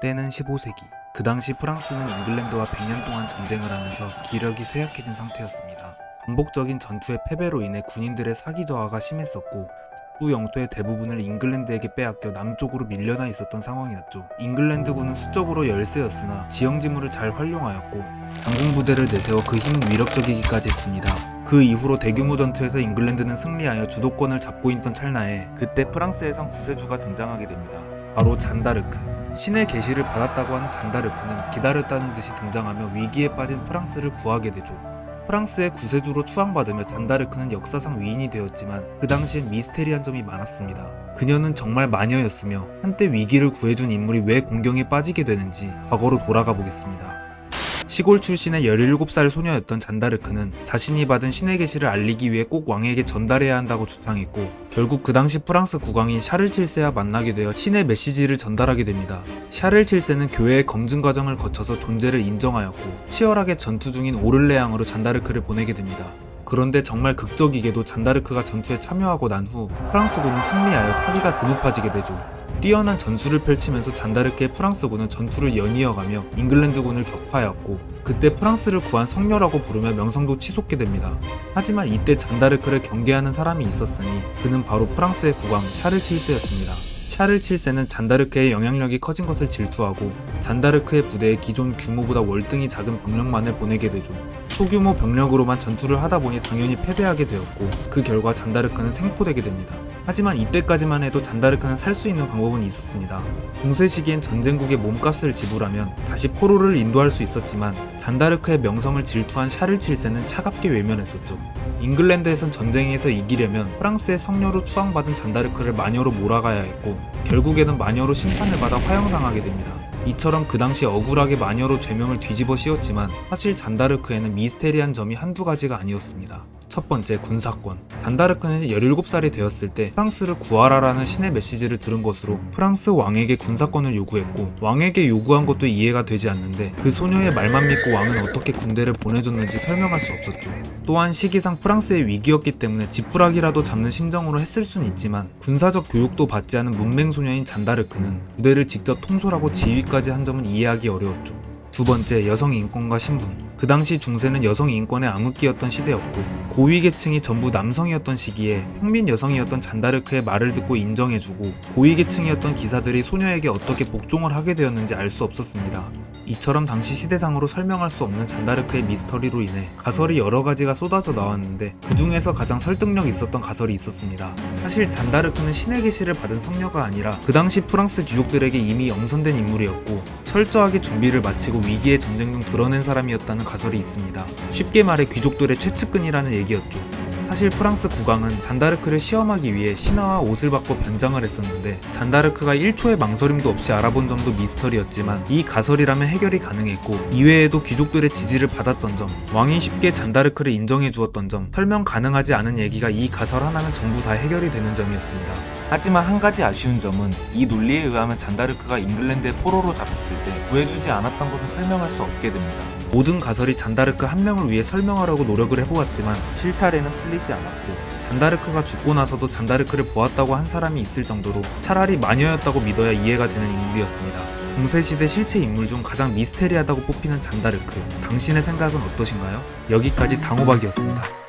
때는 15세기. 그 당시 프랑스는 잉글랜드와 100년 동안 전쟁을 하면서 기력이 쇠약해진 상태였습니다. 반복적인 전투의 패배로 인해 군인들의 사기 저하가 심했었고 북부 영토의 대부분을 잉글랜드에게 빼앗겨 남쪽으로 밀려나 있었던 상황이었죠. 잉글랜드군은 수적으로 열세였으나 지형지물을 잘 활용하였고 장군부대를 내세워 그 힘은 위력적이기까지 했습니다. 그 이후로 대규모 전투에서 잉글랜드는 승리하여 주도권을 잡고 있던 찰나에 그때 프랑스에선 구세주가 등장하게 됩니다. 바로 잔다르크. 신의 계시를 받았다고 하는 잔다르크는 기다렸다는 듯이 등장하며 위기에 빠진 프랑스를 구하게 되죠. 프랑스의 구세주로 추앙받으며 잔다르크는 역사상 위인이 되었지만 그 당시엔 미스테리한 점이 많았습니다. 그녀는 정말 마녀였으며 한때 위기를 구해준 인물이 왜 공경에 빠지게 되는지 과거로 돌아가 보겠습니다. 시골 출신의 17살 소녀였던 잔다르크는 자신이 받은 신의 계시를 알리기 위해 꼭 왕에게 전달해야 한다고 주장했고 결국 그 당시 프랑스 국왕인 샤를 7세와 만나게 되어 신의 메시지를 전달하게 됩니다. 샤를 7세는 교회의 검증 과정을 거쳐서 존재를 인정하였고 치열하게 전투 중인 오를레앙으로 잔다르크를 보내게 됩니다. 그런데 정말 극적이게도 잔다르크가 전투에 참여하고 난 후 프랑스군은 승리하여 사기가 드높아지게 되죠. 뛰어난 전술을 펼치면서 잔다르크의 프랑스군은 전투를 연이어가며 잉글랜드군을 격파하였고 그때 프랑스를 구한 성녀라고 부르며 명성도 치솟게 됩니다. 하지만 이때 잔다르크를 경계하는 사람이 있었으니 그는 바로 프랑스의 국왕 샤를 7세였습니다. 샤를 7세는 잔다르크의 영향력이 커진 것을 질투하고 잔다르크의 부대에 기존 규모보다 월등히 작은 병력만을 보내게 되죠. 소규모 병력으로만 전투를 하다 보니 당연히 패배하게 되었고 그 결과 잔다르크는 생포되게 됩니다. 하지만 이때까지만 해도 잔다르크는 살 수 있는 방법은 있었습니다. 중세 시기엔 전쟁국의 몸값을 지불하면 다시 포로를 인도할 수 있었지만 잔다르크의 명성을 질투한 샤를 7세는 차갑게 외면했었죠. 잉글랜드에선 전쟁에서 이기려면 프랑스의 성녀로 추앙받은 잔다르크를 마녀로 몰아가야 했고 결국에는 마녀로 심판을 받아 화형당하게 됩니다. 이처럼 그 당시 억울하게 마녀로 죄명을 뒤집어 씌웠지만 사실 잔다르크에는 미스테리한 점이 한두 가지가 아니었습니다. 첫 번째, 군사권. 잔다르크는 17살이 되었을 때 프랑스를 구하라라는 신의 메시지를 들은 것으로 프랑스 왕에게 군사권을 요구했고 왕에게 요구한 것도 이해가 되지 않는데 그 소녀의 말만 믿고 왕은 어떻게 군대를 보내줬는지 설명할 수 없었죠. 또한 시기상 프랑스의 위기였기 때문에 지푸라기라도 잡는 심정으로 했을 수는 있지만 군사적 교육도 받지 않은 문맹소녀인 잔다르크는 부대를 직접 통솔하고 지휘까지 한 점은 이해하기 어려웠죠. 두 번째, 여성 인권과 신분. 그 당시 중세는 여성 인권의 암흑기였던 시대였고 고위 계층이 전부 남성이었던 시기에 평민 여성이었던 잔다르크의 말을 듣고 인정해주고 고위 계층이었던 기사들이 소녀에게 어떻게 복종을 하게 되었는지 알 수 없었습니다. 이처럼 당시 시대상으로 설명할 수 없는 잔다르크의 미스터리로 인해 가설이 여러 가지가 쏟아져 나왔는데 그 중에서 가장 설득력 있었던 가설이 있었습니다. 사실 잔다르크는 신의 계시를 받은 성녀가 아니라 그 당시 프랑스 귀족들에게 이미 엄선된 인물이었고 철저하게 준비를 마치고 위기의 전쟁 중 드러낸 사람이었다는 가설이 있습니다. 쉽게 말해 귀족들의 최측근이라는 얘기였죠. 사실 프랑스 국왕은 잔다르크를 시험하기 위해 신화와 옷을 바꿔 변장을 했었는데 잔다르크가 1초의 망설임도 없이 알아본 점도 미스터리였지만 이 가설이라면 해결이 가능했고 이외에도 귀족들의 지지를 받았던 점, 왕이 쉽게 잔다르크를 인정해 주었던 점, 설명 가능하지 않은 얘기가 이 가설 하나면 전부 다 해결이 되는 점이었습니다. 하지만 한 가지 아쉬운 점은 이 논리에 의하면 잔다르크가 잉글랜드의 포로로 잡혔을 때 구해주지 않았던 것은 설명할 수 없게 됩니다. 모든 가설이 잔다르크 한 명을 위해 설명하려고 노력을 해보았지만 실타래는 풀리지 않았고 잔다르크가 죽고 나서도 잔다르크를 보았다고 한 사람이 있을 정도로 차라리 마녀였다고 믿어야 이해가 되는 인물이었습니다. 중세시대 실체 인물 중 가장 미스테리하다고 뽑히는 잔다르크, 당신의 생각은 어떠신가요? 여기까지 당호박이었습니다.